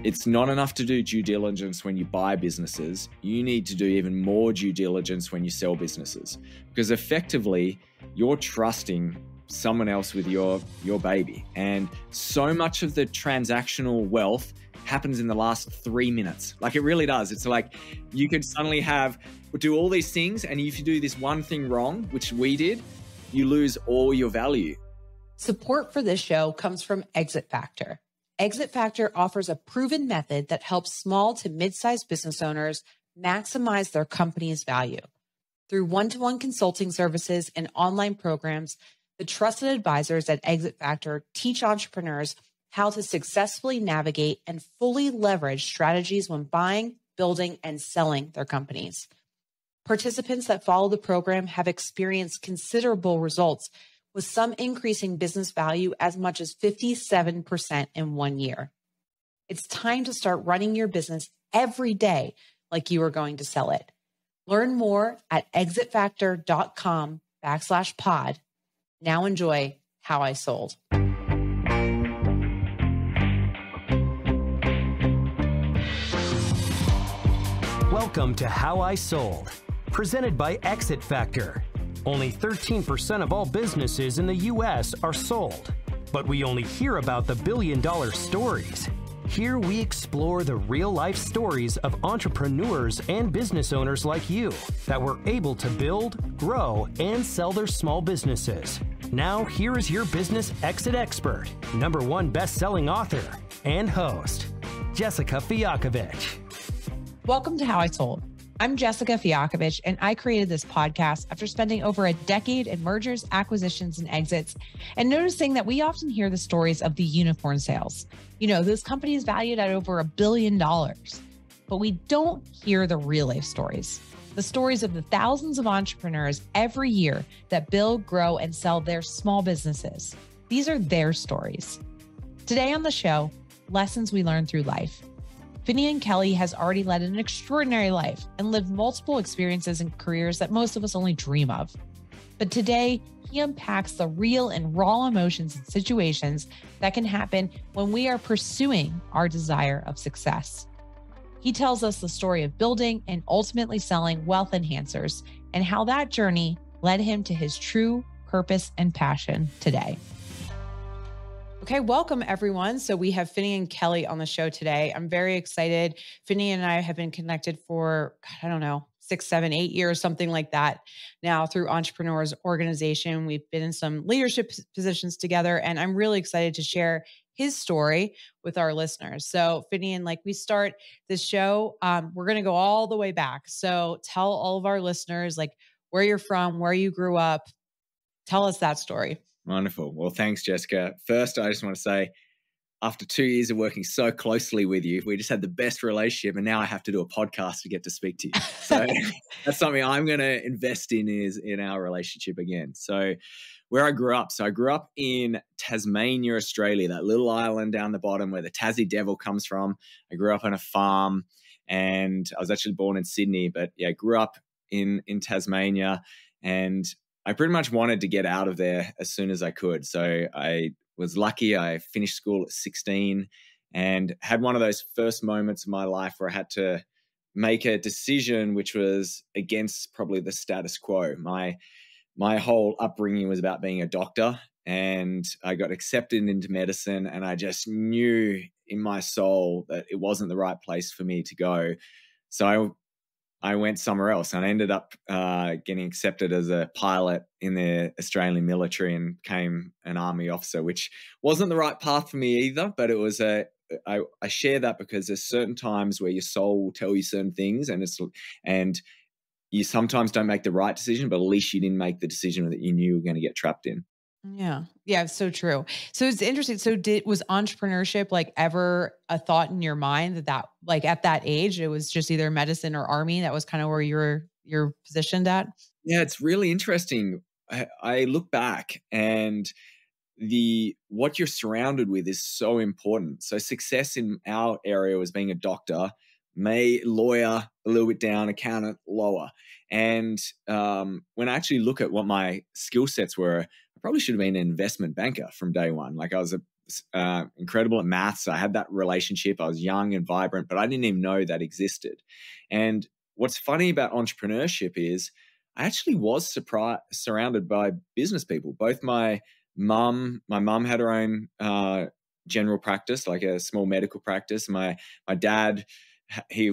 It's not enough to do due diligence when you buy businesses. You need to do even more due diligence when you sell businesses, because effectively you're trusting someone else with your baby. And so much of the transactional wealth happens in the last 3 minutes. Like, it really does. It's like you could suddenly do all these things, and if you do this one thing wrong, which we did, you lose all your value. Support for this show comes from Exit Factor. Exit Factor offers a proven method that helps small to mid-sized business owners maximize their company's value. Through one-to-one consulting services and online programs, the trusted advisors at Exit Factor teach entrepreneurs how to successfully navigate and fully leverage strategies when buying, building, and selling their companies. Participants that follow the program have experienced considerable results, with some increasing business value as much as 57% in 1 year. It's time to start running your business every day like you are going to sell it. Learn more at exitfactor.com/pod. Now enjoy How I Sold. Welcome to How I Sold, presented by Exit Factor. Only 13% of all businesses in the U.S. are sold, but we only hear about the billion-dollar stories. Here we explore the real-life stories of entrepreneurs and business owners like you that were able to build, grow, and sell their small businesses. Now, here is your business exit expert, #1 best-selling author, and host, Jessica Fiakovich. Welcome to How I Sold. I'm Jessica Fiakovich, and I created this podcast after spending over a decade in mergers, acquisitions, and exits, and noticing that we often hear the stories of the unicorn sales. You know, those companies valued at over $1 billion. But we don't hear the real life stories, the stories of the thousands of entrepreneurs every year that build, grow, and sell their small businesses. These are their stories. Today on the show, lessons we learn through life. Finian Kelly has already led an extraordinary life and lived multiple experiences and careers that most of us only dream of. But today, he unpacks the real and raw emotions and situations that can happen when we are pursuing our desire of success. He tells us the story of building and ultimately selling wealth enhancers and how that journey led him to his true purpose and passion today. Okay, welcome everyone. So we have Finian Kelly on the show today. I'm very excited. Finian and I have been connected for, I don't know, 6, 7, 8 years, something like that now through Entrepreneurs Organization. We've been in some leadership positions together, and I'm really excited to share his story with our listeners. So Finian, like we start this show, we're going to go all the way back. So tell all of our listeners like where you're from, where you grew up. Tell us that story. Wonderful. Well, thanks, Jessica. First, I just want to say, after 2 years of working so closely with you, we just had the best relationship, and now I have to do a podcast to get to speak to you. So that's something I'm going to invest in, is in our relationship again. So where I grew up. So I grew up in Tasmania, Australia, that little island down the bottom where the Tassie Devil comes from. I grew up on a farm, and I was actually born in Sydney, but yeah, I grew up in Tasmania, and I pretty much wanted to get out of there as soon as I could. So I was lucky. I finished school at 16 and had one of those first moments of my life where I had to make a decision which was against probably the status quo. My whole upbringing was about being a doctor, and I got accepted into medicine, and I just knew in my soul that it wasn't the right place for me to go. So I went somewhere else, and I ended up getting accepted as a pilot in the Australian military and became an army officer, which wasn't the right path for me either. But it was I share that because there's certain times where your soul will tell you certain things, and you sometimes don't make the right decision, but at least you didn't make the decision that you knew you were going to get trapped in. Yeah. Yeah. It's so true. So it's interesting. So was entrepreneurship like ever a thought in your mind that like at that age, it was just either medicine or army? That was kind of where you're positioned at? Yeah, it's really interesting. I look back, and what you're surrounded with is so important. So success in our area was being a doctor, lawyer, a little bit down, accountant, lower. And when I actually look at what my skill sets were, I probably should have been an investment banker from day one. Like I was the incredible at maths. I had that relationship. I was young and vibrant, but I didn't even know that existed. And what's funny about entrepreneurship is I actually was surrounded by business people. Both my mum had her own general practice, like a small medical practice. My dad, he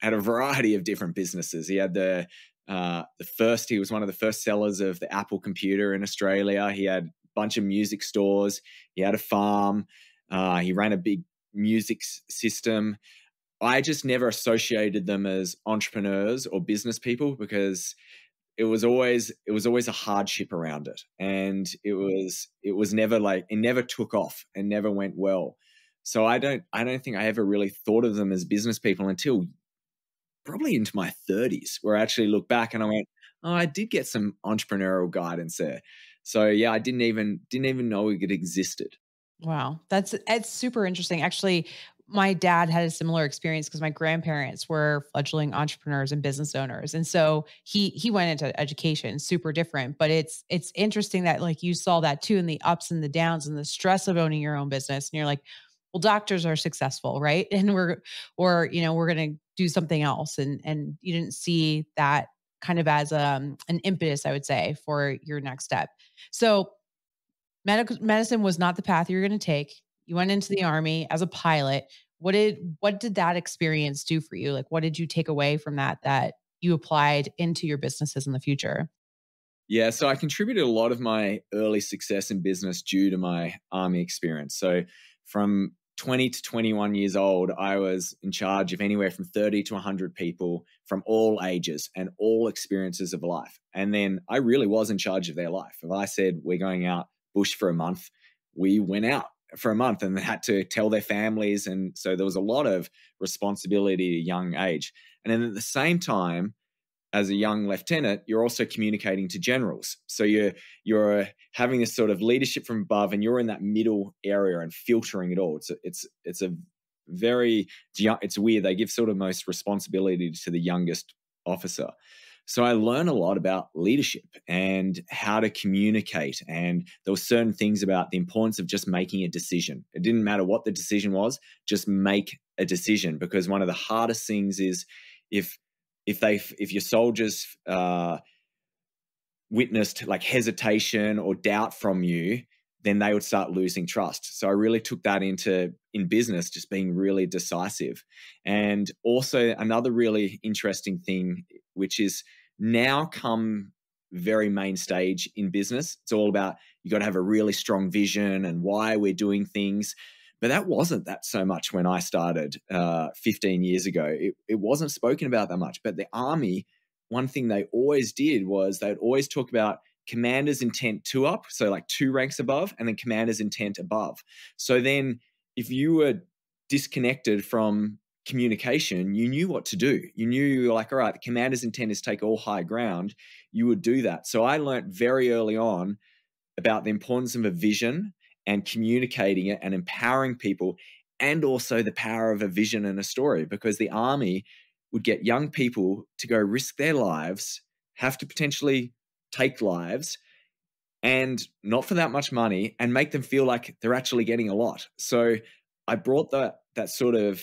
had a variety of different businesses. He had he was one of the first sellers of the Apple computer in Australia. He had a bunch of music stores. He had a farm. He ran a big music system. I just never associated them as entrepreneurs or business people because it was always a hardship around it. And it was never like, it never took off and never went well. So I don't think I ever really thought of them as business people until probably into my 30s, where I actually look back and I went, oh, I did get some entrepreneurial guidance there. So yeah, I didn't even know it existed. Wow. It's super interesting. Actually, my dad had a similar experience because my grandparents were fledgling entrepreneurs and business owners. And so he went into education, super different, but it's interesting that like you saw that too in the ups and the downs and the stress of owning your own business. And you're like, well, doctors are successful, right? And we're going to do something else. And you didn't see that kind of as an impetus, I would say, for your next step. So medicine was not the path you were going to take. You went into the Army as a pilot. What did that experience do for you? Like, what did you take away from that you applied into your businesses in the future? Yeah, so I contributed a lot of my early success in business due to my Army experience. So from 20 to 21 years old, I was in charge of anywhere from 30 to 100 people from all ages and all experiences of life. And then I really was in charge of their life. If I said we're going out bush for a month, we went out for a month and had to tell their families. And so there was a lot of responsibility at a young age. And then at the same time, as a young lieutenant, you're also communicating to generals. So you're having this sort of leadership from above, and you're in that middle area and filtering it all. It's weird. They give sort of most responsibility to the youngest officer. So I learned a lot about leadership and how to communicate. And there were certain things about the importance of just making a decision. It didn't matter what the decision was, just make a decision. Because one of the hardest things is if your soldiers witnessed like hesitation or doubt from you, then they would start losing trust. So I really took that in business, just being really decisive. And also another really interesting thing, which is now come very main stage in business. It's all about, you got to have a really strong vision and why we're doing things. But that wasn't that so much when I started 15 years ago. It wasn't spoken about that much. But the Army, one thing they always did was they'd always talk about commander's intent 2 up, so like 2 ranks above, and then commander's intent above. So then if you were disconnected from communication, you knew what to do. You were like, all right, the commander's intent is take all high ground. You would do that. So I learned very early on about the importance of a vision and communicating it and empowering people, and also the power of a vision and a story, because the Army would get young people to go risk their lives, have to potentially take lives, and not for that much money, and make them feel like they're actually getting a lot. So I brought that sort of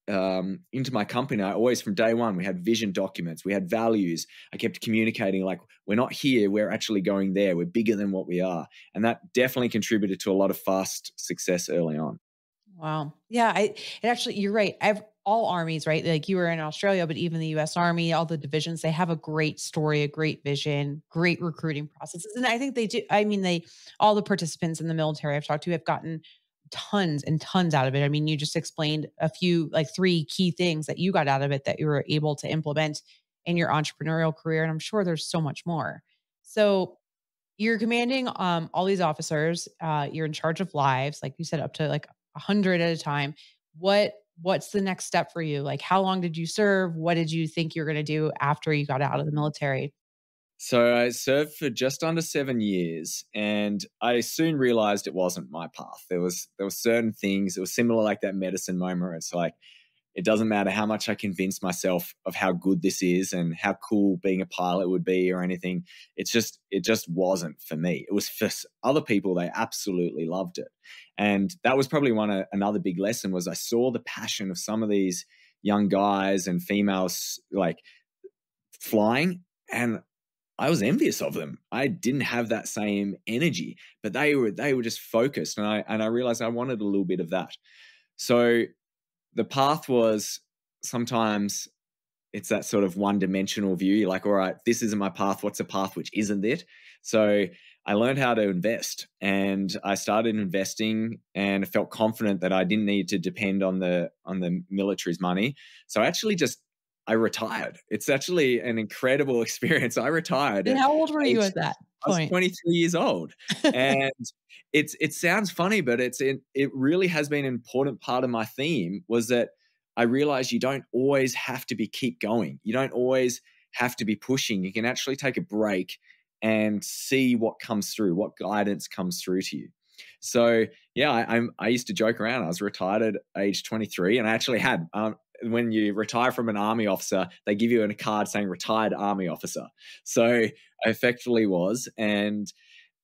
into my company. I always, from day one, we had vision documents, we had values. I kept communicating like, we're not here, we're actually going there. We're bigger than what we are. And that definitely contributed to a lot of fast success early on. Wow. Yeah. It actually, you're right. All armies, right? Like you were in Australia, but even the US Army, all the divisions, they have a great story, a great vision, great recruiting processes. And I think they do. I mean, all the participants in the military I've talked to have gotten tons and tons out of it. I mean, you just explained a few, like 3 key things that you got out of it that you were able to implement in your entrepreneurial career. And I'm sure there's so much more. So you're commanding all these officers. You're in charge of lives, like you said, up to like 100 at a time. What's the next step for you? Like, how long did you serve? What did you think you're going to do after you got out of the military? So I served for just under 7 years, and I soon realized it wasn't my path. There were certain things. It was similar like that medicine moment. It's like, It doesn't matter how much I convince myself of how good this is and how cool being a pilot would be or anything. It just wasn't for me. It was for other people. They absolutely loved it. And that was probably another big lesson was I saw the passion of some of these young guys and females like flying, and I was envious of them. I didn't have that same energy, but they were just focused, and I realized I wanted a little bit of that. So the path was, sometimes it's that sort of one-dimensional view. You're like, all right, this isn't my path. What's a path which isn't it? So I learned how to invest, and I started investing, and I felt confident that I didn't need to depend on the military's money. So I retired. It's actually an incredible experience. I retired. And how old were you at that point? I was 23 years old. And it sounds funny, but it really has been an important part of my theme, was that I realized you don't always have to keep going. You don't always have to be pushing. You can actually take a break and see what comes through, what guidance comes through to you. So yeah, I used to joke around. I was retired at age 23, and I actually had, when you retire from an army officer, they give you a card saying retired army officer. So I effectively was. And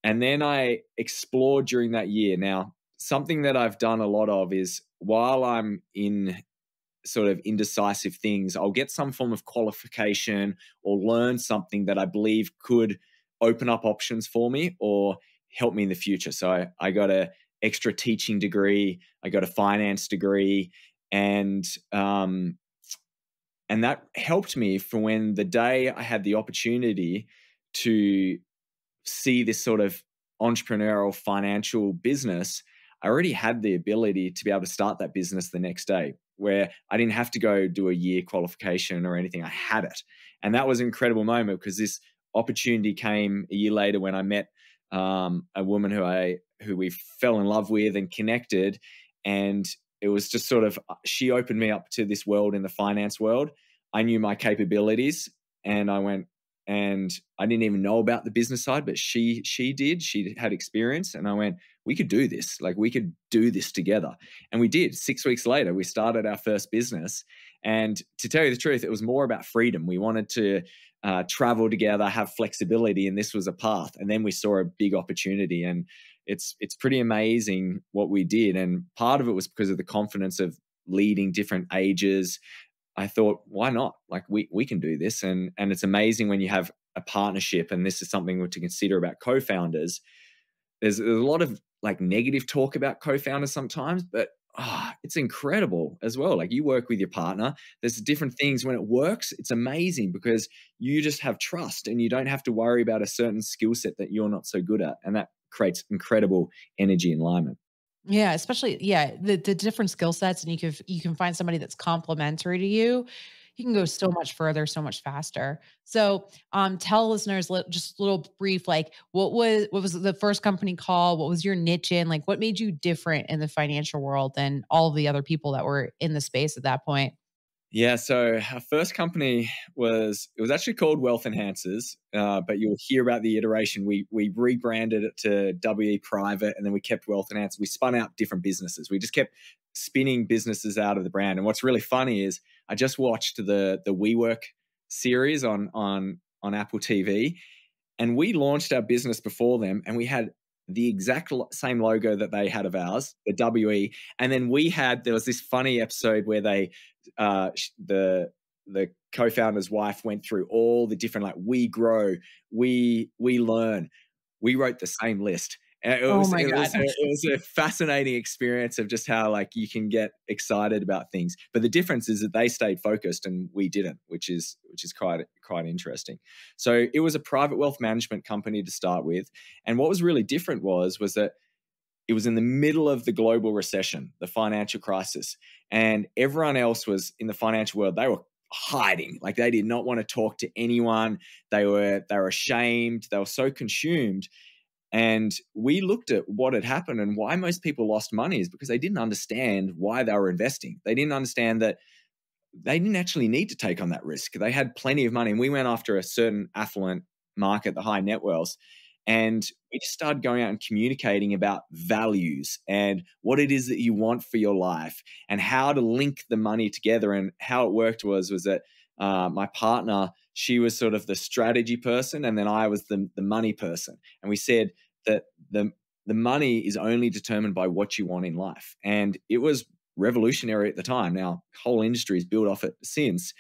then I explored during that year. Now, something that I've done a lot of is, while I'm in sort of indecisive things, I'll get some form of qualification or learn something that I believe could open up options for me or help me in the future. So I got an extra teaching degree, I got a finance degree, and that helped me for when the day I had the opportunity to see this sort of entrepreneurial financial business. I already had the ability to be able to start that business the next day, where I didn't have to go do a year qualification or anything. I had it. And that was an incredible moment, because this opportunity came a year later when I met a woman who we fell in love with and connected. And it was just sort of, she opened me up to this world in the finance world. I knew my capabilities, and I went, and I didn't even know about the business side, but she did. She had experience, and I went, we could do this. Like, we could do this together. And we did. 6 weeks later, we started our first business. And to tell you the truth, it was more about freedom. We wanted to travel together, have flexibility, and this was a path. And then we saw a big opportunity, and it's pretty amazing what we did. And part of it was because of the confidence of leading different ages. I thought, why not? Like, we can do this. And it's amazing when you have a partnership, and this is something to consider about co-founders. There's a lot of like negative talk about co-founders sometimes, but it's incredible as well. Like, you work with your partner. There's different things. When it works, it's amazing, because you just have trust, and you don't have to worry about a certain skill set that you're not so good at. And that creates incredible energy and alignment. Yeah, especially, the different skill sets, and you can find somebody that's complementary to you. You can go so much further, so much faster. So, tell listeners just a little brief, like, what was the first company called? What was your niche in? Like, what made you different in the financial world than all of the other people that were in the space at that point? Yeah, so our first company was actually called Wealth Enhancers, but you'll hear about the iteration. We rebranded it to WE Private, and then we kept Wealth Enhancers. We spun out different businesses. We just kept spinning businesses out of the brand. And what's really funny is I just watched the WeWork series on Apple TV, and we launched our business before them, and we had the exact same logo that they had of ours, the WE. And then there was this funny episode where the co-founder's wife went through all the different, like, we grow, we learn. We wrote the same list. And it was a fascinating experience of just how, like, you can get excited about things. But the difference is that they stayed focused and we didn't, which is quite interesting. So it was a private wealth management company to start with. And what was really different was that it was in the middle of the global recession, the financial crisis. And everyone else was in the financial world. They were hiding. Like, they did not want to talk to anyone. They were ashamed. They were so consumed. And we looked at what had happened, and why most people lost money is because they didn't understand why they were investing. They didn't understand that they didn't actually need to take on that risk. They had plenty of money. And we went after a certain affluent market, the high net wealth. And we just started going out and communicating about values and what it is that you want for your life and how to link the money together. And how it worked was that my partner, she was sort of the strategy person, and then I was the money person. And we said that the money is only determined by what you want in life. And it was revolutionary at the time. Now, whole industry has built off it since.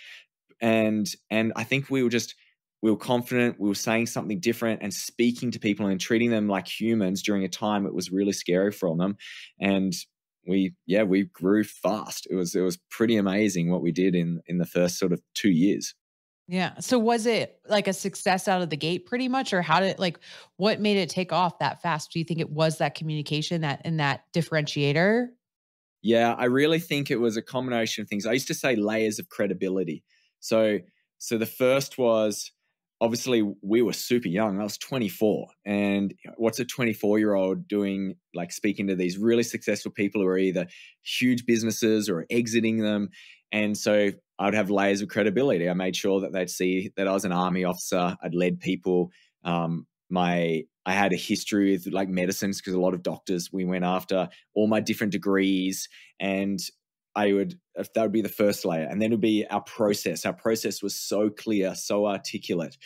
And I think we were confident, we were saying something different and speaking to people and treating them like humans during a time it was really scary for them. And we grew fast. It was pretty amazing what we did in the first sort of 2 years. Yeah. So was it like a success out of the gate pretty much, or what made it take off that fast? Do you think it was that communication that differentiator? Yeah, I really think it was a combination of things. I used to say layers of credibility. So the first was, obviously we were super young. I was 24. And what's a 24-year-old doing, like speaking to these really successful people who are either huge businesses or exiting them? And so I would have layers of credibility. I made sure that they'd see that I was an army officer. I'd led people. I had a history with like medicines, because a lot of doctors we went after, all my different degrees. And that would be the first layer. And then it would be our process. Our process was so clear, so articulate.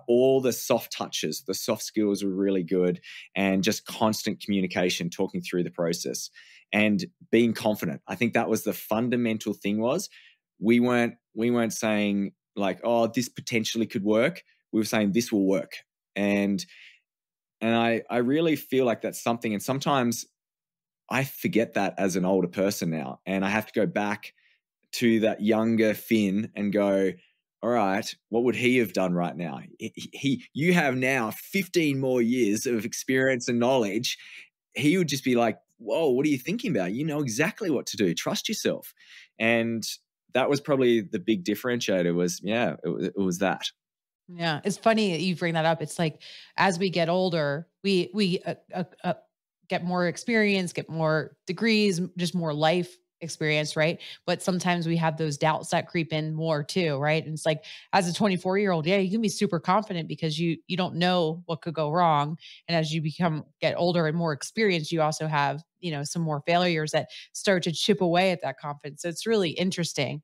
All the soft touches, the soft skills were really good, and just constant communication, talking through the process and being confident. I think that was the fundamental thing. Was we weren't saying like, oh, this potentially could work. We were saying this will work. And I really feel like that's something. And sometimes I forget that as an older person now, and I have to go back to that younger Finn and go, all right, what would he have done right now? You have now 15 more years of experience and knowledge. He would just be like, whoa, what are you thinking about? You know exactly what to do. Trust yourself. And that was probably the big differentiator. It was that. Yeah. It's funny that you bring that up. It's like, as we get older, we get more experience, get more degrees, just more life experience, right? But sometimes we have those doubts that creep in more too, right? And it's like, as a 24-year-old, yeah, you can be super confident because you don't know what could go wrong. And as you get older and more experienced, you also have, some more failures that start to chip away at that confidence. So it's really interesting.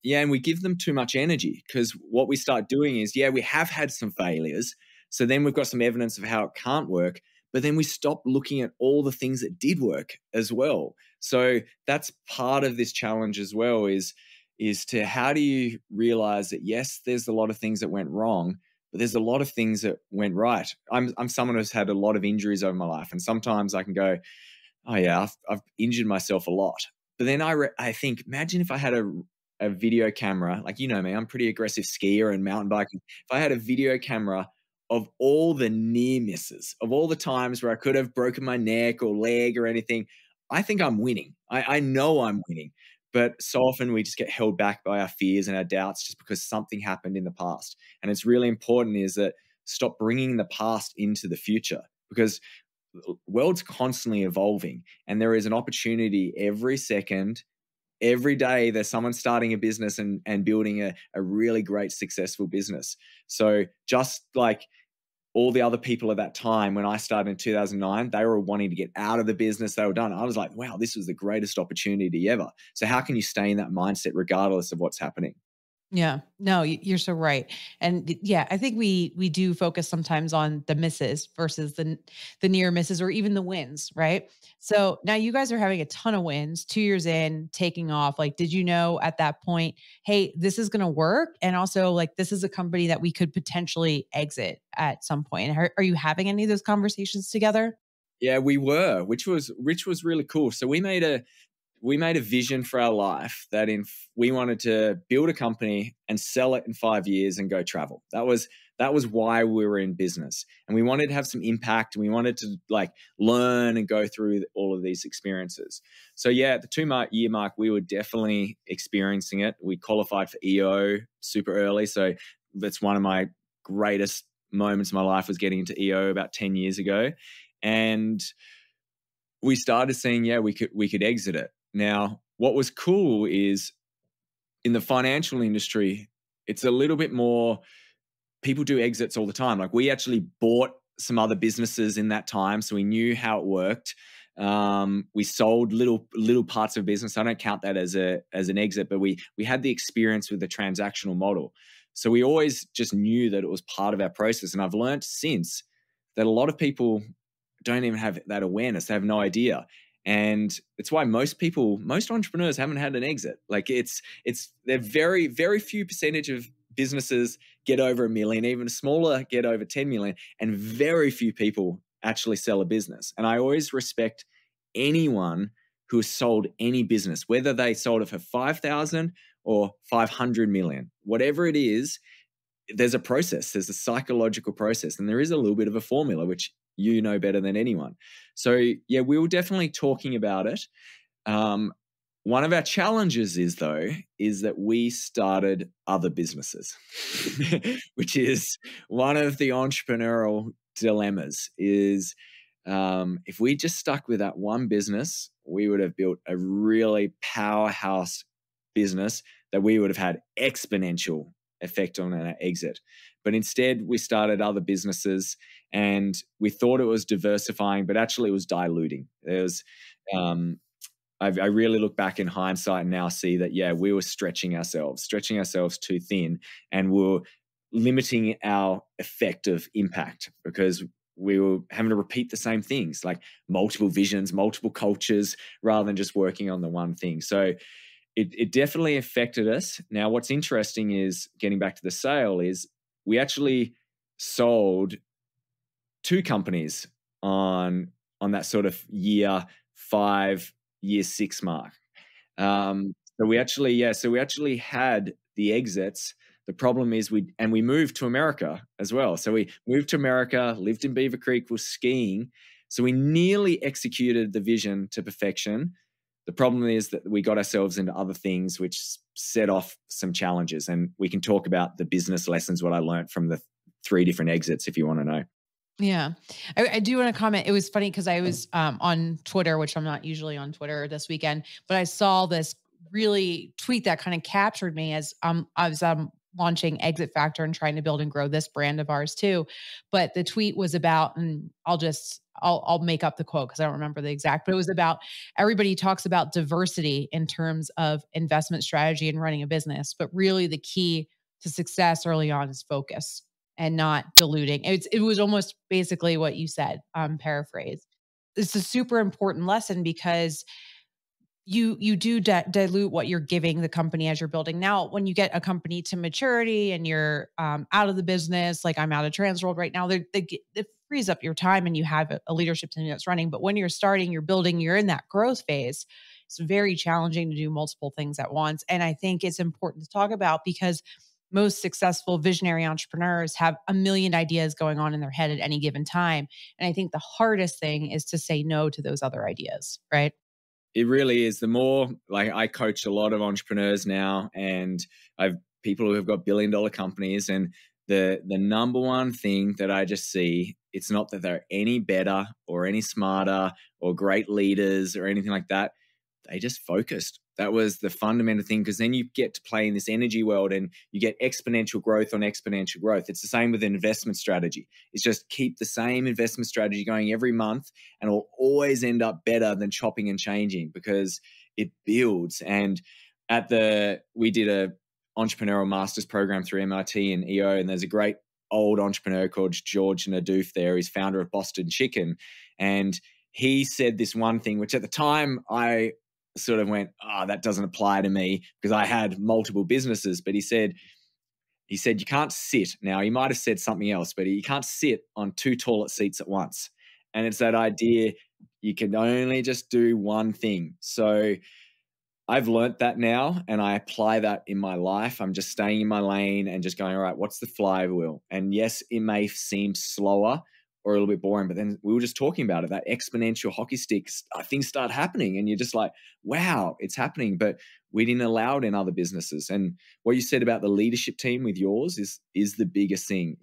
Yeah, and we give them too much energy, because what we start doing is, we have had some failures. So then we've got some evidence of how it can't work, but then we stop looking at all the things that did work as well. So that's part of this challenge as well, is to how do you realize that, yes, there's a lot of things that went wrong, but there's a lot of things that went right. I'm someone who's had a lot of injuries over my life, and sometimes I can go, oh yeah, I've injured myself a lot. But then I think, imagine if I had a video camera, like, me, I'm a pretty aggressive skier and mountain biking. If I had a video camera of all the near misses, of all the times where I could have broken my neck or leg or anything, I think I'm winning. I know I'm winning. But so often we just get held back by our fears and our doubts just because something happened in the past. And it's really important is that stop bringing the past into the future, because the world's constantly evolving, and there is an opportunity every second. Every day there's someone starting a business and building a really great, successful business. So just like all the other people at that time, when I started in 2009, they were wanting to get out of the business. They were done. I was like, wow, this was the greatest opportunity ever. So how can you stay in that mindset regardless of what's happening? Yeah, no, you're so right. And yeah, I think we do focus sometimes on the misses versus the near misses, or even the wins, right? So now you guys are having a ton of wins, 2 years in, taking off. Like, did you know at that point, hey, this is going to work? And also, like, this is a company that we could potentially exit at some point. Are you having any of those conversations together? Yeah, we were, which was really cool. So we made a vision for our life that we wanted to build a company and sell it in 5 years and go travel. That was why we were in business, and we wanted to have some impact, and we wanted to like learn and go through all of these experiences. So yeah, at the 2-year mark, we were definitely experiencing it. We qualified for EO super early. So that's one of my greatest moments in my life, was getting into EO about 10 years ago. And we started seeing, we could exit it. Now, what was cool is in the financial industry, it's a little bit more, people do exits all the time. Like, we actually bought some other businesses in that time, so we knew how it worked. We sold little parts of business. I don't count that as an exit, but we had the experience with the transactional model. So we always just knew that it was part of our process. And I've learned since that a lot of people don't even have that awareness. They have no idea. And it's why most entrepreneurs haven't had an exit. Like they're very, very few percentage of businesses get over $1 million, even smaller get over 10 million, and very few people actually sell a business. And I always respect anyone who has sold any business, whether they sold it for 5,000 or 500 million, whatever it is. There's a process, there's a psychological process, and there is a little bit of a formula, which you know better than anyone. So yeah, we were definitely talking about it. One of our challenges is that we started other businesses, which is one of the entrepreneurial dilemmas. Is if we just stuck with that one business, we would have built a really powerhouse business that we would have had exponential effect on our exit. But instead, we started other businesses, and we thought it was diversifying, but actually it was diluting. There was, I really look back in hindsight and now see that, yeah, we were stretching ourselves too thin, and we were limiting our effective impact because we were having to repeat the same things, like multiple visions, multiple cultures, rather than just working on the one thing. So it definitely affected us. Now, what's interesting is, getting back to the sale, is we actually sold 2 companies on that sort of year 5, year 6 mark. So we actually had the exits. The problem is we moved to America as well. So we moved to America, lived in Beaver Creek, was skiing. So we nearly executed the vision to perfection. The problem is that we got ourselves into other things, which set off some challenges. And we can talk about the business lessons, what I learned from the 3 different exits, if you want to know. Yeah. I do want to comment. It was funny because I was on Twitter, which I'm not usually on Twitter this weekend, but I saw this really tweet that kind of captured me as I was launching Exit Factor and trying to build and grow this brand of ours too. But the tweet was about, and I'll make up the quote because I don't remember the exact, but it was about, everybody talks about diversity in terms of investment strategy and running a business, but really the key to success early on is focus and not diluting. It was almost basically what you said, paraphrase. It's a super important lesson because you do dilute what you're giving the company as you're building. Now, when you get a company to maturity and you're out of the business, like I'm out of Transworld right now, it frees up your time and you have a leadership team that's running. But when you're starting, you're building, you're in that growth phase, it's very challenging to do multiple things at once. And I think it's important to talk about because most successful visionary entrepreneurs have a million ideas going on in their head at any given time. And I think the hardest thing is to say no to those other ideas, right? It really is. The more, like, I coach a lot of entrepreneurs now, and I've people who have got billion-dollar companies, and the number one thing that I just see, it's not that they're any better or any smarter or great leaders or anything like that. They just focused. That was the fundamental thing, because then you get to play in this energy world and you get exponential growth on exponential growth. It's the same with an investment strategy. It's just keep the same investment strategy going every month, and it'll always end up better than chopping and changing because it builds. And we did a entrepreneurial master's program through MIT and EO, and there's a great old entrepreneur called George Nadouf there. He's founder of Boston Chicken. And he said this one thing, which at the time I sort of went, that doesn't apply to me because I had multiple businesses. But he said, you can't sit. Now, he might have said something else, but you can't sit on 2 toilet seats at once. And it's that idea, you can only just do one thing. So I've learned that now, and I apply that in my life. I'm just staying in my lane and just going, all right, what's the flywheel? And yes, it may seem slower or a little bit boring, but then we were just talking about it, that exponential hockey stick, things start happening and you're just like, wow, it's happening. But we didn't allow it in other businesses. And what you said about the leadership team with yours is the biggest thing.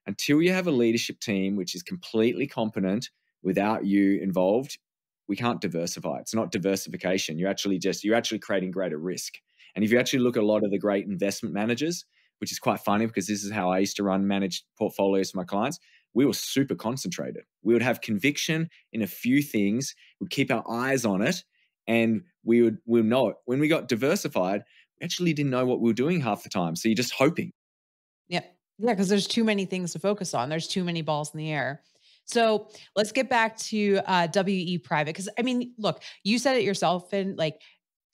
Until you have a leadership team which is completely competent without you involved, we can't diversify. It's not diversification. You're actually creating greater risk. And if you actually look at a lot of the great investment managers, which is quite funny because this is how I used to manage portfolios for my clients, we were super concentrated. We would have conviction in a few things, we'd keep our eyes on it, and we'll know it. When we got diversified, we actually didn't know what we were doing half the time. So you're just hoping. Yeah. Yeah. Because there's too many things to focus on. There's too many balls in the air. So let's get back to WE Private. Because I mean, look, you said it yourself, and like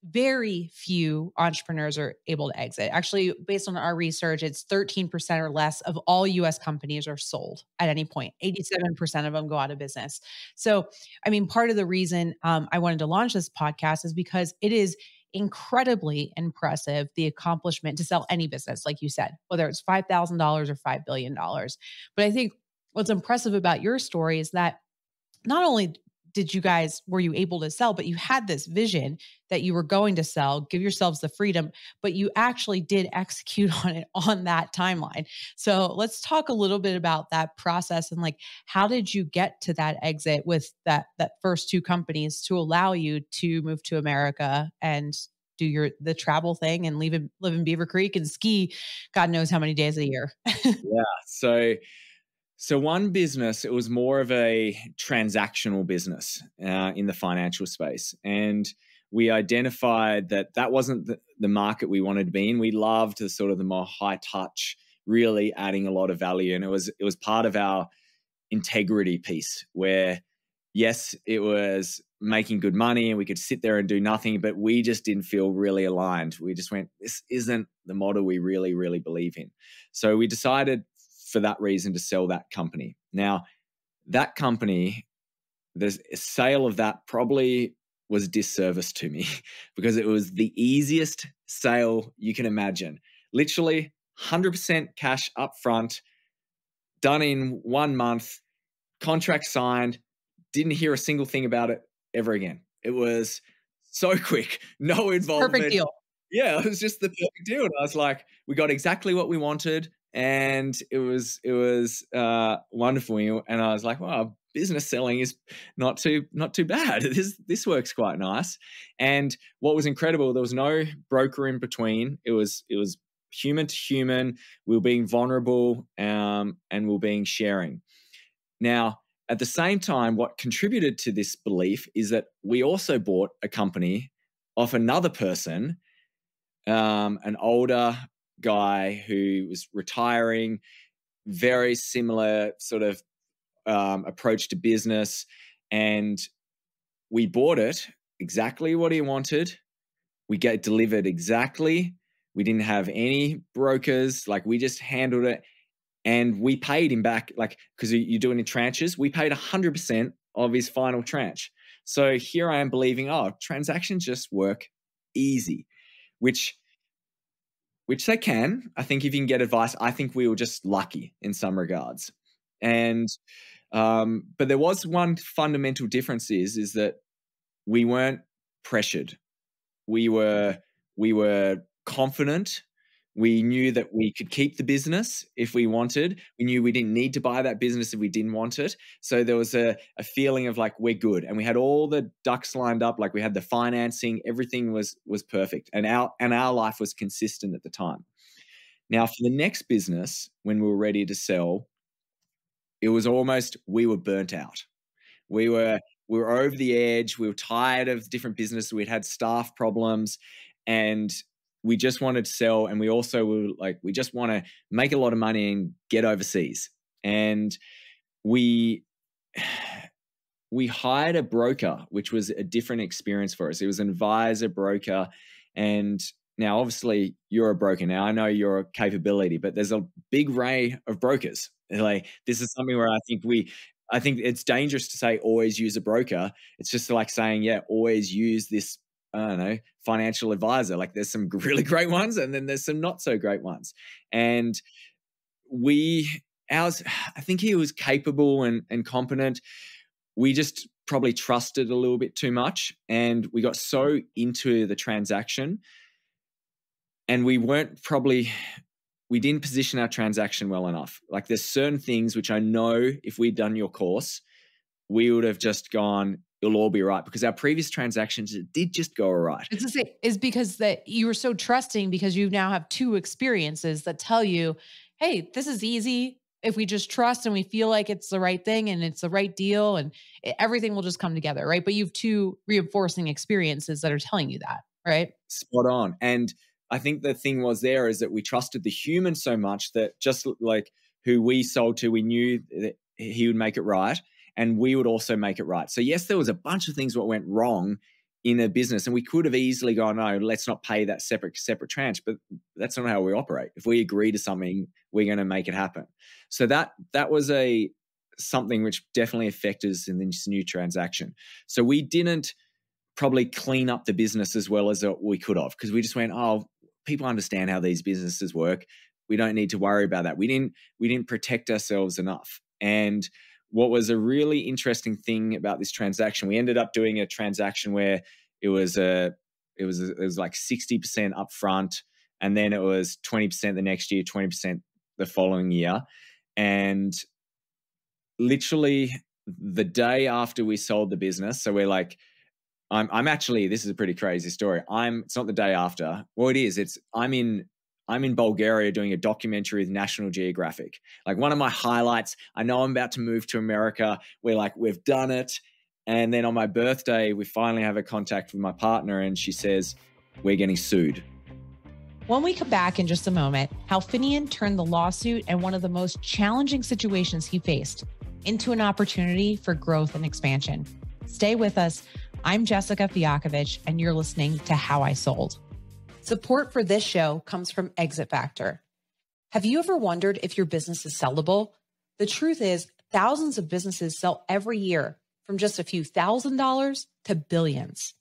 very few entrepreneurs are able to exit. Actually, based on our research, it's 13% or less of all US companies are sold at any point. 87% of them go out of business. So, I mean, part of the reason I wanted to launch this podcast is because it is incredibly impressive, the accomplishment to sell any business, like you said, whether it's $5,000 or $5 billion. But I think what's impressive about your story is that not only were you able to sell, but you had this vision that you were going to sell, give yourselves the freedom, but you actually did execute on it on that timeline. So let's talk a little bit about that process and like, how did you get to that exit with that first two companies to allow you to move to America and do the travel thing and live in Beaver Creek and ski God knows how many days a year? Yeah. So one business, it was more of a transactional business in the financial space. And we identified that wasn't the market we wanted to be in. We loved the sort of the more high touch, really adding a lot of value. And it was part of our integrity piece where, yes, it was making good money and we could sit there and do nothing, but we just didn't feel really aligned. We just went, this isn't the model we really, really believe in. So we decided for that reason to sell that company. Now, that company, the sale of that probably was a disservice to me because it was the easiest sale you can imagine. Literally 100% cash up front, done in 1 month, contract signed, didn't hear a single thing about it ever again. It was so quick, no involvement. Perfect deal. Yeah, it was just the perfect deal. And I was like, we got exactly what we wanted. And it was wonderful. And I was like, wow, business selling is not too bad. This works quite nice. And what was incredible, there was no broker in between. It was human to human. We were being vulnerable, and we were being sharing. Now, at the same time, what contributed to this belief is that we also bought a company off another person, an older guy who was retiring, very similar sort of approach to business. And we bought it exactly what he wanted. We get delivered exactly. We didn't have any brokers. Like, we just handled it. And we paid him back, like, because you do it in tranches. We paid 100% of his final tranche. So here I am believing, transactions just work easy, which they can. I think if you can get advice, I think we were just lucky in some regards. And but there was one fundamental difference is that we weren't pressured. We were confident. We knew that we could keep the business if we wanted. We knew we didn't need to buy that business if we didn't want it. So there was a feeling of like, we're good. And we had all the ducks lined up. Like, we had the financing, everything was perfect. And our life was consistent at the time. Now, for the next business, when we were ready to sell, it was almost, we were burnt out. We were over the edge. We were tired of different businesses. We'd had staff problems, and we just wanted to sell. And we also were like, we just want to make a lot of money and get overseas. And we hired a broker, which was a different experience for us. It was an advisor broker. And now, obviously, you're a broker now. I know your capability, but there's a big array of brokers. Like, this is something where I think it's dangerous to say always use a broker. It's just like saying, yeah, always use this, I don't know, financial advisor. Like, there's some really great ones, and then there's some not so great ones. And I think he was capable and competent. We just probably trusted a little bit too much, and we got so into the transaction, and we didn't position our transaction well enough. Like, there's certain things which I know if we'd done your course, we would have just gone, it'll all be right, because our previous transactions, it did just go all right. It's to say, is because that you were so trusting because you now have two experiences that tell you, hey, this is easy. if we just trust and we feel like it's the right thing and it's the right deal and everything will just come together, right? But you have two reinforcing experiences that are telling you that, right? Spot on. And I think the thing was there is that we trusted the human so much that just like who we sold to, we knew that he would make it right and we would also make it right. So yes, there was a bunch of things that went wrong in a business and we could have easily gone, no, let's not pay that separate tranche, but that's not how we operate. If we agree to something, we're going to make it happen. So that was something which definitely affected us in this new transaction. So we didn't probably clean up the business as well as we could have because we just went, oh, people understand how these businesses work. We don't need to worry about that. We didn't protect ourselves enough. And what was a really interesting thing about this transaction, we ended up doing a transaction where it was like 60% upfront, and then it was 20% the next year, 20% the following year. And literally the day after we sold the business, so we're like, I'm actually, this is a pretty crazy story. It's not the day after. Well, it is. I'm in Bulgaria doing a documentary with National Geographic. Like one of my highlights, I know I'm about to move to America. We're like, we've done it. And then on my birthday, we finally have a contact with my partner and she says, we're getting sued. When we come back in just a moment, how Finian turned the lawsuit and one of the most challenging situations he faced into an opportunity for growth and expansion. Stay with us. I'm Jessica Fiakovich, and you're listening to How I Sold. Support for this show comes from Exit Factor. Have you ever wondered if your business is sellable? The truth is, thousands of businesses sell every year from just a few $1,000s to billions.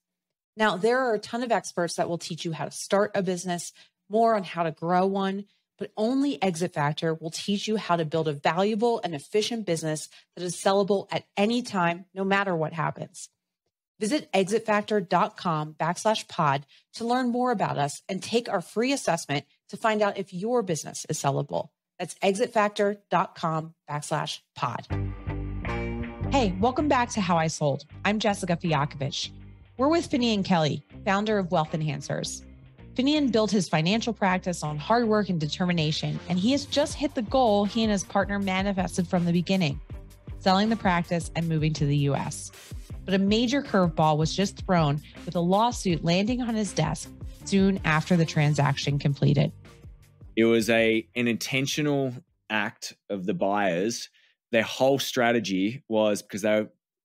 Now, there are a ton of experts that will teach you how to start a business, more on how to grow one, but only Exit Factor will teach you how to build a valuable and efficient business that is sellable at any time, no matter what happens. Visit exitfactor.com/pod to learn more about us and take our free assessment to find out if your business is sellable. That's exitfactor.com/pod. Hey, welcome back to How I Sold. I'm Jessica Fiakovich. We're with Finian Kelly, founder of Wealth Enhancers. Finian built his financial practice on hard work and determination, and he has just hit the goal he and his partner manifested from the beginning, selling the practice and moving to the US. But a major curveball was just thrown with a lawsuit landing on his desk soon after the transaction completed. It was an intentional act of the buyers. Their whole strategy was, because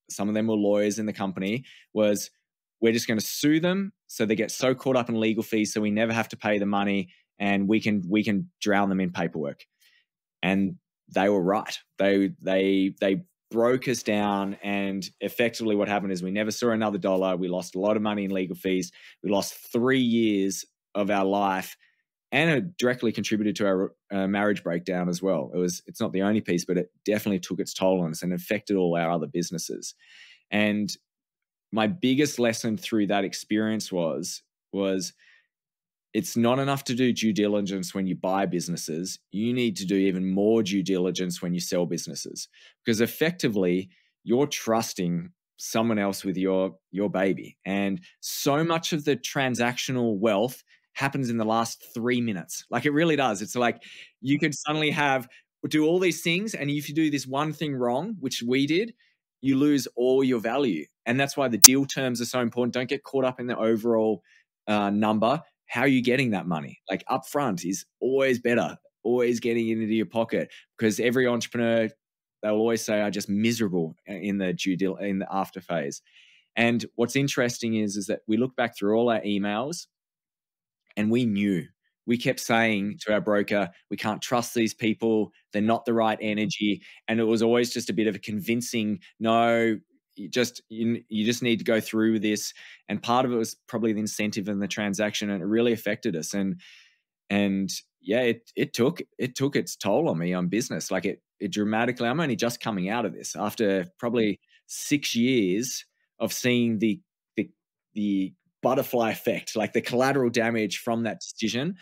some of them were lawyers in the company, was we're just going to sue them so they get so caught up in legal fees so we never have to pay the money and we can drown them in paperwork. And they were right. They broke us down, and effectively what happened is we never saw another dollar. We lost a lot of money in legal fees. We lost 3 years of our life, and it directly contributed to our marriage breakdown as well. It's not the only piece, but it definitely took its toll on us and affected all our other businesses. And my biggest lesson through that experience was it's not enough to do due diligence when you buy businesses. You need to do even more due diligence when you sell businesses, because effectively you're trusting someone else with your baby. And so much of the transactional wealth happens in the last 3 minutes. Like it really does. It's like you could suddenly do all these things, and if you do this one thing wrong, which we did, you lose all your value. And that's why the deal terms are so important. Don't get caught up in the overall number. How are you getting that money? Like upfront is always better, always getting it into your pocket, because every entrepreneur, they'll always say, I'm just miserable in the after phase. And what's interesting is that we look back through all our emails and we kept saying to our broker, we can't trust these people. They're not the right energy. And it was always just a bit of a convincing, no, you just need to go through with this. And part of it was probably the incentive in the transaction, and it really affected us. And yeah, it took its toll on me on business. Like it dramatically. I'm only just coming out of this after probably 6 years of seeing the butterfly effect, like the collateral damage from that decision.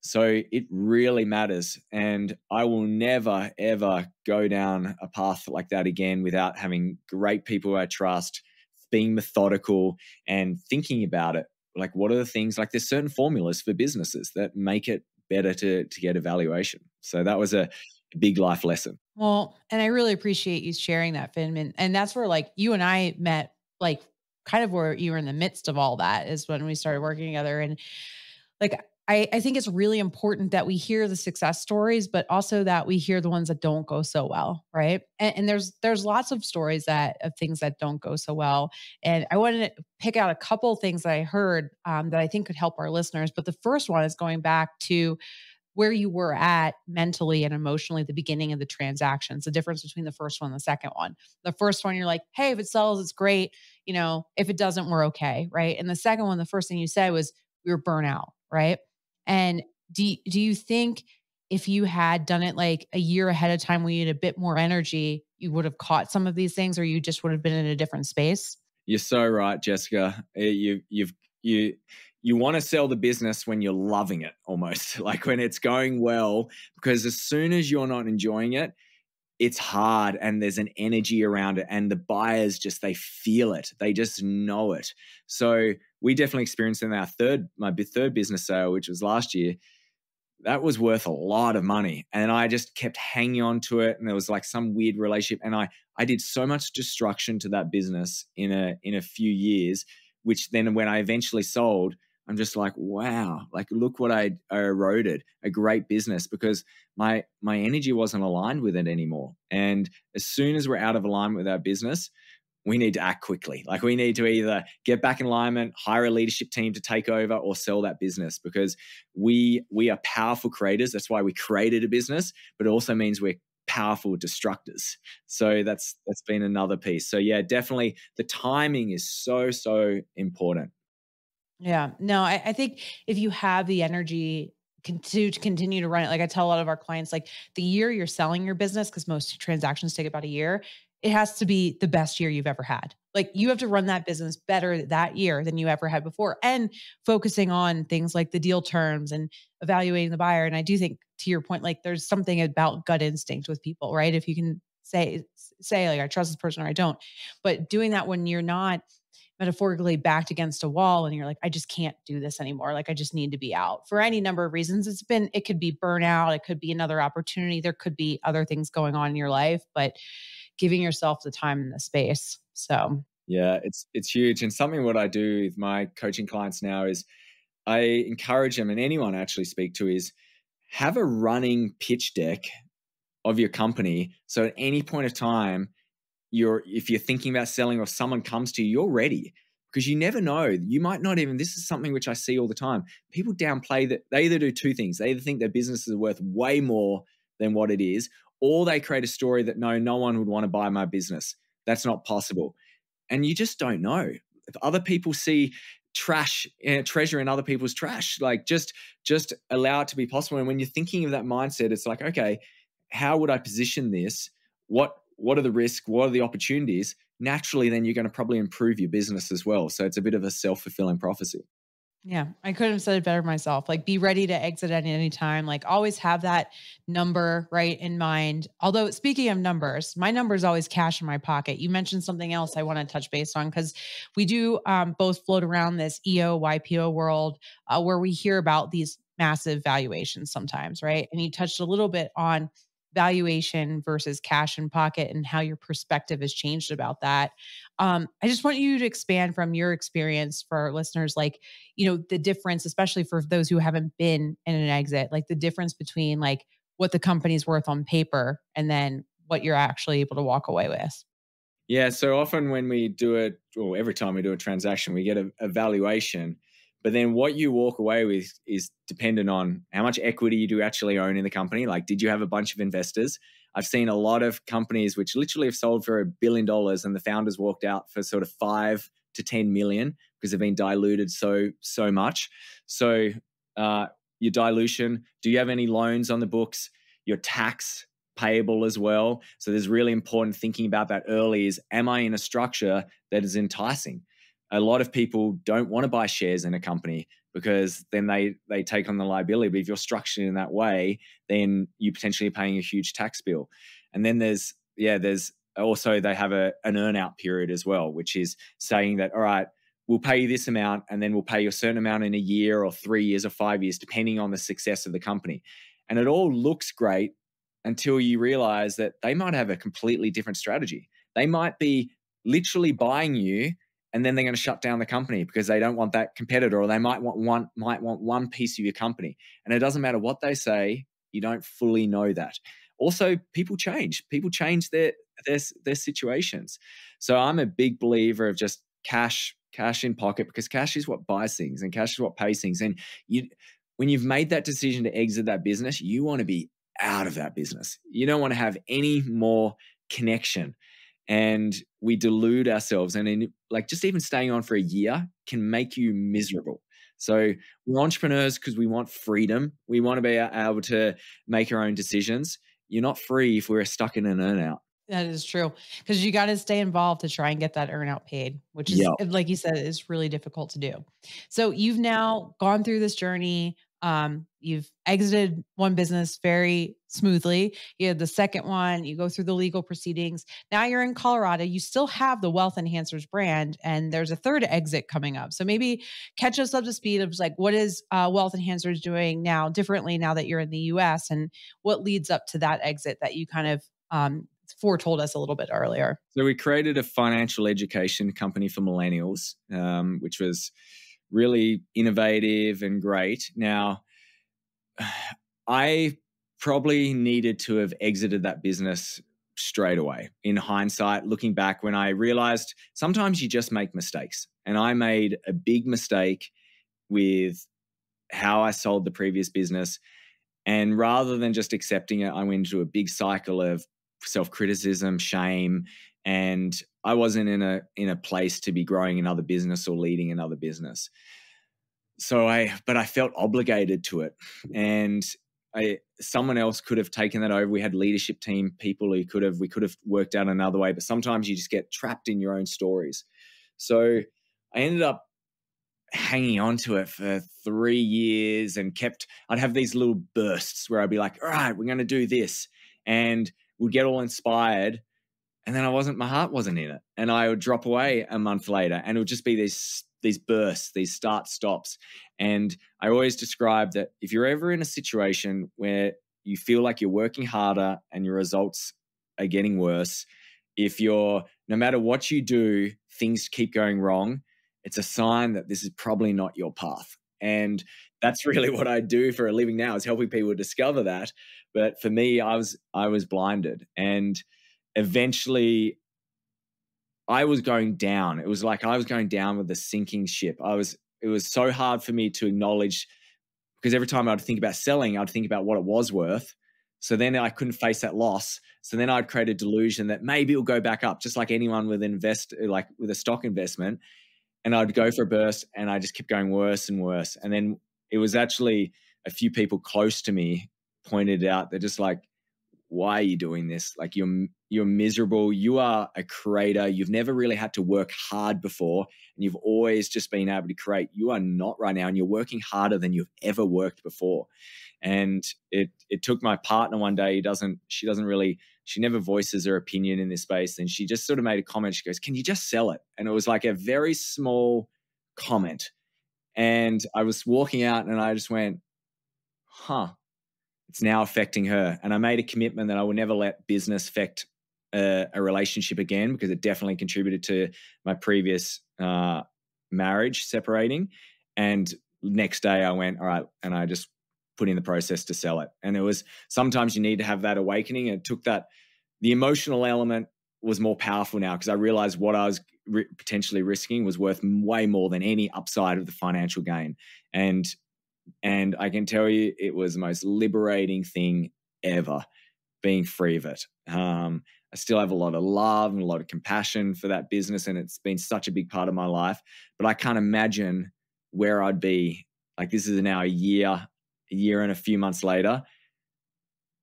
So it really matters. And I will never, ever go down a path like that again without having great people I trust, being methodical and thinking about it. Like, what are the things, like there's certain formulas for businesses that make it better to get a valuation. So that was a big life lesson. Well, and I really appreciate you sharing that, Finn. And that's where like you and I met, like kind of where you were in the midst of all that is when we started working together. And like I think it's really important that we hear the success stories, but also that we hear the ones that don't go so well, right? And there's lots of stories that of things that don't go so well. And I wanted to pick out a couple of things that I heard that I think could help our listeners. But the first one is going back to where you were at mentally and emotionally at the beginning of the transactions, the difference between the first one and the second one. The first one, you're like, hey, if it sells, it's great. You know, if it doesn't, we're okay. Right. And the second one, the first thing you said was we were burnout. Right. And do you think if you had done it like a year ahead of time when you had a bit more energy, you would have caught some of these things or you just would have been in a different space? You're so right, Jessica. You want to sell the business when you're loving it, almost like when it's going well, because as soon as you're not enjoying it, it's hard and there's an energy around it, and the buyers they feel it. They just know it. So we definitely experienced in my third business sale, which was last year. That was worth a lot of money. And I just kept hanging on to it. And there was like some weird relationship. And I did so much destruction to that business in a few years, which then when I eventually sold, I'm just like, wow, like look what I eroded, a great business, because my energy wasn't aligned with it anymore. And as soon as we're out of alignment with our business, we need to act quickly. Like we need to either get back in alignment, hire a leadership team to take over, or sell that business, because we are powerful creators. That's why we created a business, but it also means we're powerful destructors. So that's been another piece. So yeah, definitely the timing is so important. Yeah. No, I think if you have the energy to continue to run it, like I tell a lot of our clients, like the year you're selling your business, because most transactions take about a year, it has to be the best year you've ever had. Like you have to run that business better that year than you ever had before, and focusing on things like the deal terms and evaluating the buyer. And I do think, to your point, like there's something about gut instinct with people, right? If you can say like, I trust this person or I don't, but doing that when you're not metaphorically backed against a wall and you're like, I just can't do this anymore. Like I just need to be out for any number of reasons. It could be burnout. It could be another opportunity. There could be other things going on in your life, but giving yourself the time and the space. So yeah, it's huge. And something what I do with my coaching clients now is I encourage them, and anyone I actually speak to, is have a running pitch deck of your company. So at any point of time, if you're thinking about selling or someone comes to you, you're ready, because you never know. You might not even, this is something which I see all the time. People downplay that. They either do two things. They either think their business is worth way more than what it is, or they create a story that no one would want to buy my business. That's not possible. And you just don't know. If other people see treasure in other people's trash, like just allow it to be possible. And when you're thinking of that mindset, it's like, okay, how would I position this? What are the risks? What are the opportunities? Naturally, then you're going to probably improve your business as well. So it's a bit of a self-fulfilling prophecy. yeah, I couldn't have said it better myself. Like be ready to exit at any time. Like always have that number right in mind. Although speaking of numbers, my number is always cash in my pocket. You mentioned something else I want to touch base on, because we do both float around this EO, YPO world where we hear about these massive valuations sometimes, right? And you touched a little bit on valuation versus cash in pocket and how your perspective has changed about that. I just want you to expand from your experience for our listeners, like, the difference, especially for those who haven't been in an exit, like the difference between like what the company's worth on paper and then what you're actually able to walk away with. Yeah. So often when we do it, or every time we do a transaction, we get a valuation. But then what you walk away with is dependent on how much equity you do actually own in the company. Like, did you have a bunch of investors? I've seen a lot of companies which literally have sold for $1 billion and the founders walked out for sort of 5 to 10 million because they've been diluted so much. So your dilution, do you have any loans on the books? Your tax payable as well. So there's really important thinking about that early is, am I in a structure that is enticing? A lot of people don't want to buy shares in a company because then they take on the liability. But if you're structured in that way, then you potentially are paying a huge tax bill. And then there's also, they have an earn-out period as well, which is saying that, all right, we'll pay you this amount and then we'll pay you a certain amount in a year or 3 years or 5 years, depending on the success of the company. And it all looks great until you realize that they might have a completely different strategy. They might be literally buying you, and then they're going to shut down the company because they don't want that competitor, or they might want one piece of your company. And it doesn't matter what they say, you don't fully know that. Also, people change. People change their situations. So I'm a big believer of just cash in pocket, because cash is what buys things and cash is what pays things. And when you've made that decision to exit that business, you want to be out of that business. You don't want to have any more connection. And we delude ourselves. And just even staying on for a year can make you miserable. So we're entrepreneurs because we want freedom. We want to be able to make our own decisions. You're not free if we're stuck in an earnout. That is true, because you got to stay involved to try and get that earnout paid, which is, like you said, is really difficult to do. So you've now gone through this journey. You've exited one business very smoothly. You had the second one, you go through the legal proceedings. Now you're in Colorado. You still have the Wealth Enhancers brand, and there's a third exit coming up. So maybe catch us up to speed of what is Wealth Enhancers doing now differently now that you're in the US, and what leads up to that exit that you kind of foretold us a little bit earlier. So we created a financial education company for millennials, which was really innovative and great. Now, I probably needed to have exited that business straight away. In hindsight, looking back, when I realized sometimes you just make mistakes. And I made a big mistake with how I sold the previous business. And rather than just accepting it, I went into a big cycle of self-criticism, shame, and I wasn't in a place to be growing another business or leading another business. But I felt obligated to it, and someone else could have taken that over. We had leadership team people who we could have worked out another way, but sometimes you just get trapped in your own stories. So I ended up hanging on to it for 3 years and I'd have these little bursts where I'd be like, all right, we're going to do this. And would get all inspired, and then my heart wasn't in it. And I would drop away a month later, and it would just be these bursts, these start stops. And I always describe that if you're ever in a situation where you feel like you're working harder and your results are getting worse, no matter what you do, things keep going wrong, it's a sign that this is probably not your path. And that's really what I do for a living now, is helping people discover that. But for me, I was blinded, and eventually I was going down. It was like I was going down with a sinking ship. It was so hard for me to acknowledge, because every time I'd think about selling, I'd think about what it was worth. So then I couldn't face that loss. So then I'd create a delusion that maybe it'll go back up, just like anyone with a stock investment. And I'd go for a burst, and I just kept going worse and worse. And then it was actually a few people close to me pointed out, they're just like, why are you doing this? Like, you're miserable. You are a creator. You've never really had to work hard before, and you've always just been able to create. You are not right now, and you're working harder than you've ever worked before. And it took my partner one day. She never voices her opinion in this space. And she just sort of made a comment. She goes, can you just sell it? And it was like a very small comment. And I was walking out, and I just went, it's now affecting her. And I made a commitment that I would never let business affect a relationship again, because it definitely contributed to my previous marriage separating. And next day I went, all right, and I just put in the process to sell it. And it was, sometimes you need to have that awakening. And it took that, the emotional element was more powerful now, because I realized what I was potentially risking was worth way more than any upside of the financial gain. And I can tell you, it was the most liberating thing ever, being free of it. I still have a lot of love and a lot of compassion for that business, and it's been such a big part of my life. But I can't imagine where I'd be. Like, this is now a year and a few months later.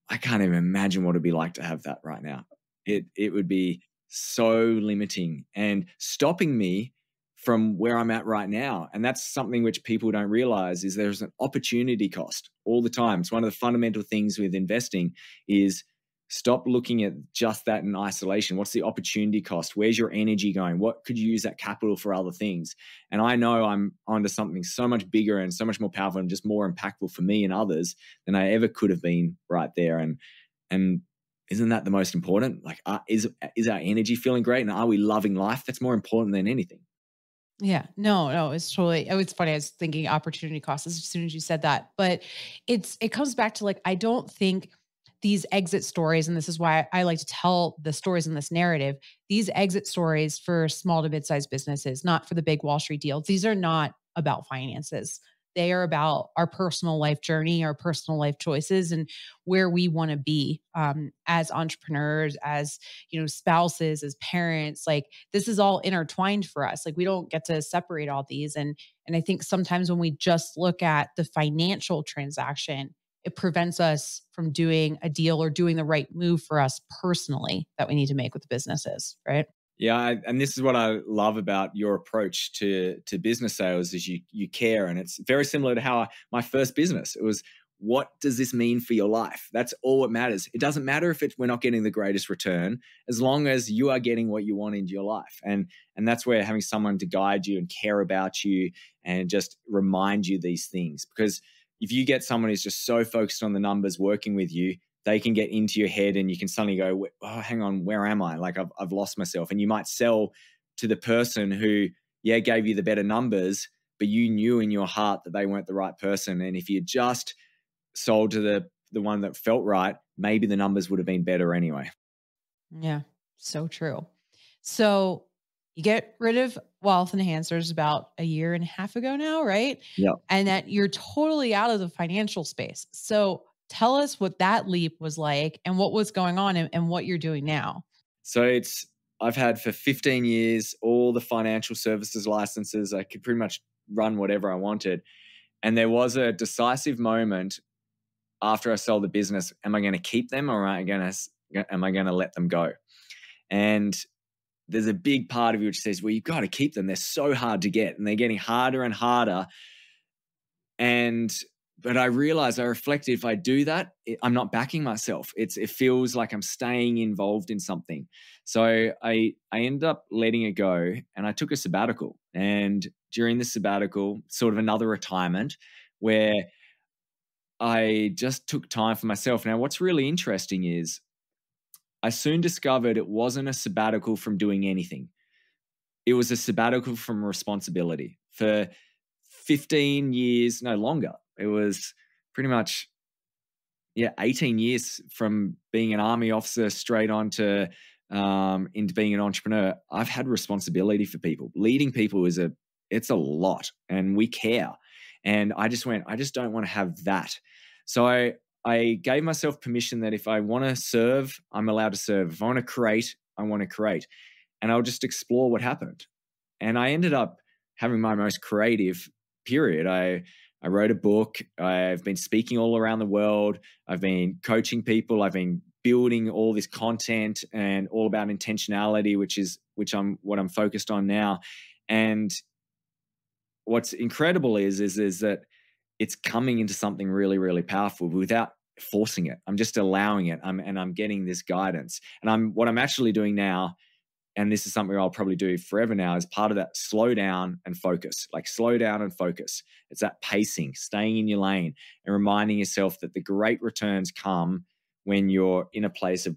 I can't even imagine what it'd be like to have that right now. It would be so limiting and stopping me from where I'm at right now. And that's something which people don't realize, is there's an opportunity cost all the time. It's one of the fundamental things with investing, is stop looking at just that in isolation. What's the opportunity cost? Where's your energy going? What could you use that capital for other things? And I know I'm onto something so much bigger and so much more powerful and just more impactful for me and others than I ever could have been right there. And And isn't that the most important? Like, is our energy feeling great? And are we loving life? That's more important than anything. Yeah, no, it's totally, oh, it's funny. I was thinking opportunity cost as soon as you said that, but it comes back to like, I don't think these exit stories, and this is why I like to tell the stories in this narrative, these exit stories for small to mid-sized businesses, not for the big Wall Street deals. These are not about finances. They are about our personal life journey, our personal life choices, and where we want to be as entrepreneurs, as spouses, as parents. Like this is all intertwined for us. Like we don't get to separate all these. And I think sometimes when we just look at the financial transaction, it prevents us from doing a deal or doing the right move for us personally that we need to make with the businesses, right? Yeah, and this is what I love about your approach to business sales is you care, and it's very similar to how my first business. It was, what does this mean for your life? That's all that matters. It doesn't matter if we're not getting the greatest return, as long as you are getting what you want into your life. And that's where having someone to guide you and care about you and just remind you these things. Because if you get someone who's just so focused on the numbers working with you, they can get into your head and you can suddenly go, oh, hang on, where am I? Like I've lost myself. And you might sell to the person who, gave you the better numbers, but you knew in your heart that they weren't the right person. And if you just sold to the one that felt right, maybe the numbers would have been better anyway. Yeah, so true. So you get rid of Wealth Enhancers about a year and a half ago now, right? Yeah. And that you're totally out of the financial space. So tell us what that leap was like and what was going on and what you're doing now. So I've had for 15 years, all the financial services licenses. I could pretty much run whatever I wanted. And there was a decisive moment after I sold the business. Am I going to keep them or am I going to let them go? And there's a big part of you which says, well, you've got to keep them. They're so hard to get and they're getting harder and harder. But I realized, I reflected, if I do that, I'm not backing myself. It feels like I'm staying involved in something. So I ended up letting it go and I took a sabbatical. And during the sabbatical, sort of another retirement where I just took time for myself. Now, what's really interesting is I soon discovered it wasn't a sabbatical from doing anything. It was a sabbatical from responsibility. For 15 years, no longer. It was pretty much, 18 years from being an army officer straight on to into being an entrepreneur. I've had responsibility for people. Leading people it's a lot, and we care. And I just don't want to have that. So I gave myself permission that if I want to serve, I'm allowed to serve. If I want to create, I want to create. And I'll just explore what happened. And I ended up having my most creative period. I wrote a book. I've been speaking all around the world. I've been coaching people. I've been building all this content and all about intentionality, which I'm focused on now. And what's incredible is that it's coming into something really, really powerful without forcing it. I'm just allowing it. I'm getting this guidance. And what I'm actually doing now, and this is something I'll probably do forever now, is part of that slow down and focus. Like slow down and focus. It's that pacing, staying in your lane and reminding yourself that the great returns come when you're in a place of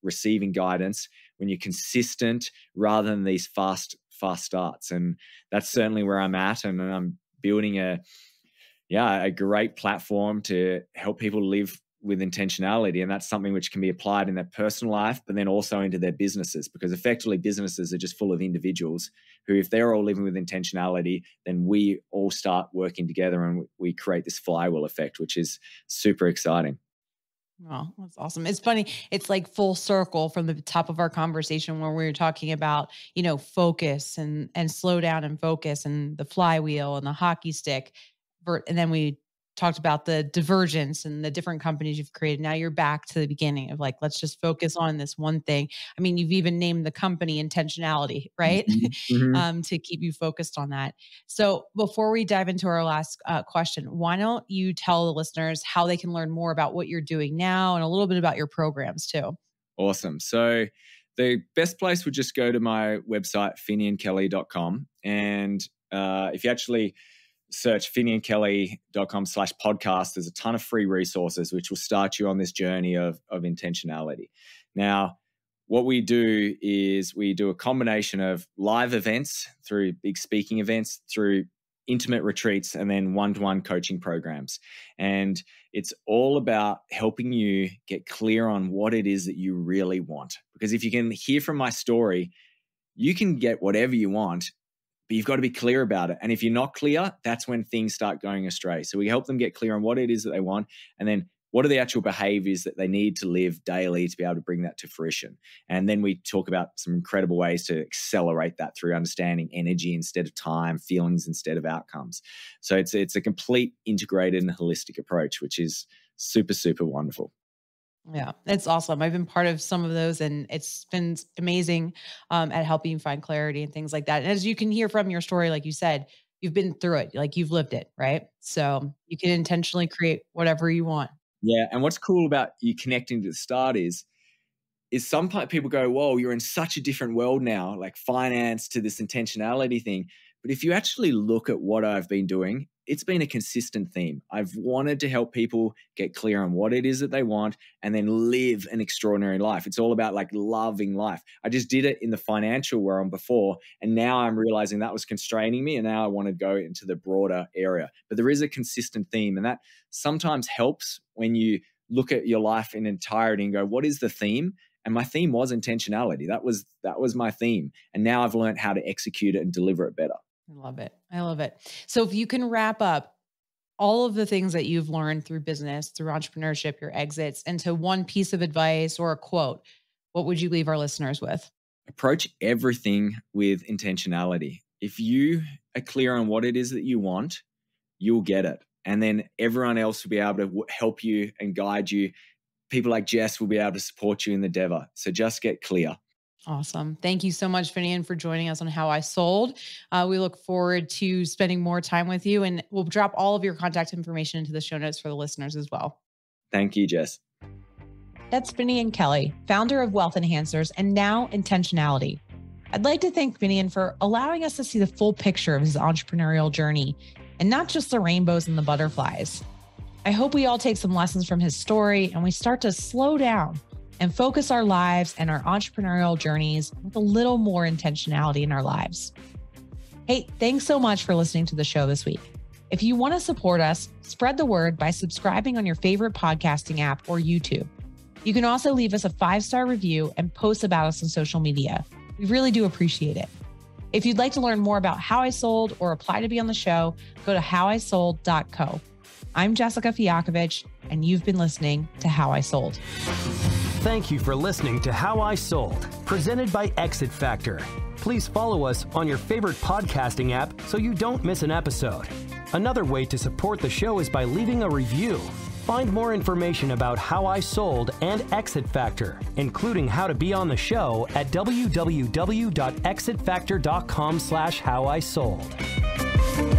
receiving guidance, when you're consistent rather than these fast starts. And that's certainly where I'm at. And I'm building a great platform to help people live with intentionality. And that's something which can be applied in their personal life, but then also into their businesses, because effectively businesses are just full of individuals who, if they're all living with intentionality, then we all start working together and we create this flywheel effect, which is super exciting. Oh, that's awesome. It's funny. It's like full circle from the top of our conversation where we were talking about, focus and slow down and focus and the flywheel and the hockey stick. And then we talked about the divergence and the different companies you've created. Now you're back to the beginning of like, let's just focus on this one thing. I mean, you've even named the company Intentionality, right? Mm-hmm. To keep you focused on that. So before we dive into our last question, why don't you tell the listeners how they can learn more about what you're doing now and a little bit about your programs too? Awesome. So the best place would just go to my website, finiankelly.com. And if you actually search finneyandkelly.com/podcast. There's a ton of free resources which will start you on this journey of intentionality. Now, what we do is we do a combination of live events through big speaking events, through intimate retreats, and then one-to-one coaching programs. And it's all about helping you get clear on what it is that you really want. Because if you can hear from my story, you can get whatever you want, but you've got to be clear about it. And if you're not clear, that's when things start going astray. So we help them get clear on what it is that they want, and then what are the actual behaviors that they need to live daily to be able to bring that to fruition. And then we talk about some incredible ways to accelerate that through understanding energy instead of time, feelings instead of outcomes. So it's a complete integrated and holistic approach, which is super, super wonderful. Yeah, it's awesome. I've been part of some of those, and it's been amazing at helping you find clarity and things like that. And as you can hear from your story, like you said, you've been through it, like you've lived it, right? So you can intentionally create whatever you want. Yeah. And what's cool about you connecting to the start is sometimes people go, whoa, you're in such a different world now, like finance to this intentionality thing. But if you actually look at what I've been doing, it's been a consistent theme. I've wanted to help people get clear on what it is that they want and then live an extraordinary life. It's all about like loving life. I just did it in the financial realm before, and now I'm realizing that was constraining me, and now I want to go into the broader area. But there is a consistent theme, and that sometimes helps when you look at your life in entirety and go, what is the theme? And my theme was intentionality. That was my theme. And now I've learned how to execute it and deliver it better. I love it. I love it. So if you can wrap up all of the things that you've learned through business, through entrepreneurship, your exits, into one piece of advice or a quote, what would you leave our listeners with? Approach everything with intentionality. If you are clear on what it is that you want, you'll get it. And then everyone else will be able to help you and guide you. People like Jess will be able to support you in the endeavor. So just get clear. Awesome. Thank you so much, Finian, for joining us on How I Sold. We look forward to spending more time with you, and we'll drop all of your contact information into the show notes for the listeners as well. Thank you, Jess. That's Finian Kelly, founder of Wealth Enhancers and now Intentionality. I'd like to thank Finian for allowing us to see the full picture of his entrepreneurial journey and not just the rainbows and the butterflies. I hope we all take some lessons from his story and we start to slow down and focus our lives and our entrepreneurial journeys with a little more intentionality in our lives. Hey, thanks so much for listening to the show this week. If you want to support us, spread the word by subscribing on your favorite podcasting app or YouTube. You can also leave us a 5-star review and post about us on social media. We really do appreciate it. If you'd like to learn more about How I Sold or apply to be on the show, go to howisold.co. I'm Jessica Fiakovich, and you've been listening to How I Sold. Thank you for listening to How I Sold, presented by Exit Factor. Please follow us on your favorite podcasting app so you don't miss an episode. Another way to support the show is by leaving a review. Find more information about How I Sold and Exit Factor, including how to be on the show at www.exitfactor.com/howisold.